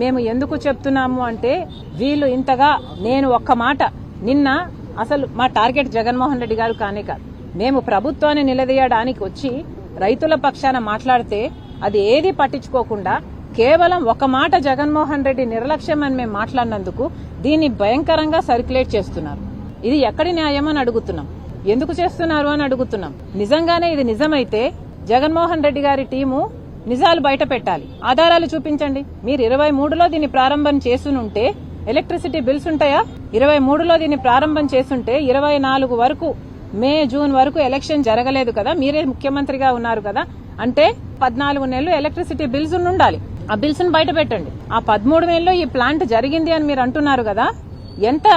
మేము ఎందుకు చెప్తున్నాము అంటే వీళ్ళు ఇంతగా నేను ఒక్క మాట నిన్న అసలు మా టార్గెట్ జగన్మోహన్ రెడ్డి గారు కానే కాదు. మేము ప్రభుత్వాన్ని నిలదీయడానికి వచ్చి రైతుల పక్షాన మాట్లాడితే అది ఏది పట్టించుకోకుండా కేవలం ఒక మాట జగన్మోహన్ రెడ్డి నిర్లక్ష్యం అని మేము మాట్లాడినందుకు దీన్ని భయంకరంగా సర్క్యులేట్ చేస్తున్నారు. ఇది ఎక్కడి న్యాయం అని అడుగుతున్నాం. ఎందుకు చేస్తున్నారు అని అడుగుతున్నాం. నిజంగానే ఇది నిజమైతే జగన్మోహన్ రెడ్డి గారి టీము నిజాలు బయట పెట్టాలి. ఆధారాలు చూపించండి. మీరు 23లో దీన్ని ప్రారంభం చేసుంటే ఎలక్ట్రిసిటీ బిల్స్ ఉంటాయా? 23లో దీన్ని ప్రారంభం చేసుంటే 24 వరకు మే జూన్ వరకు ఎలక్షన్ జరగలేదు కదా, మీరే ముఖ్యమంత్రిగా ఉన్నారు కదా, అంటే 14 నెలలు ఎలక్ట్రిసిటీ బిల్స్ ఉండాలి. ఆ బిల్స్ ను బయట పెట్టండి. ఆ 13 నెలల్లో ఈ ప్లాంట్ జరిగింది అని మీరు అంటున్నారు కదా, ఎంత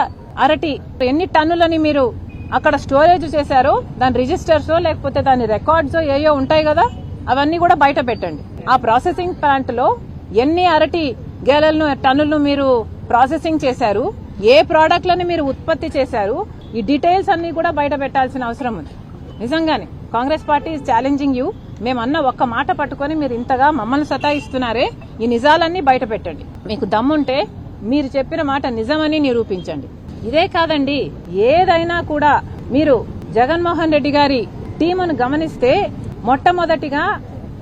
అరటి ఎన్ని టన్నులని మీరు అక్కడ స్టోరేజ్ చేశారో దాని రిజిస్టర్స్ లేకపోతే దాని రికార్డ్స్ ఏయో ఉంటాయి కదా, అవన్నీ కూడా బయట పెట్టండి. ఆ ప్రాసెసింగ్ ప్లాంట్ లో ఎన్ని అరటి గేలలను టన్నులను మీరు ప్రాసెసింగ్ చేశారు, ఏ ప్రోడక్ట్లని మీరు ఉత్పత్తి చేశారు, ఈ డీటెయిల్స్ అన్ని కూడా బయట పెట్టాల్సిన అవసరం ఉంది. నిజంగానే Congress party is challenging you. మేమన్న ఒక్క మాట పట్టుకొని మీరు ఇంతగా మమ్మల్ని సతాయిస్తున్నారే, ఈ నిజాలన్నీ బయట పెట్టండి. మీకు దమ్ముంటే మీరు చెప్పిన మాట నిజమని నిరూపించండి. ఇదే కాదండి, ఏదైనా కూడా మీరు జగన్మోహన్ రెడ్డి గారి టీమును గమనిస్తే మొట్టమొదటిగా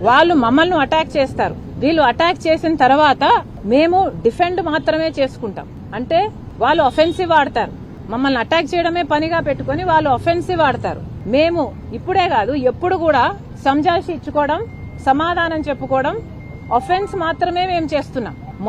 వాళ్ళు మమ్మల్ని అటాక్ చేస్తారు. వీళ్ళు అటాక్ చేసిన తర్వాత మేము డిఫెండ్ మాత్రమే చేసుకుంటాం. అంటే వాళ్ళు అఫెన్సివ్ ఆడతారు. మమ్మల్ని అటాక్ చేయడమే పనిగా పెట్టుకుని వాళ్ళు అఫెన్సివ్ ఆడతారు. మేము ఇప్పుడే కాదు ఎప్పుడు కూడా సంజాయిషి ఇచ్చుకోవడం, సమాధానం చెప్పుకోవడం, అఫెన్స్ మాత్రమే మేము చేస్తున్నాం.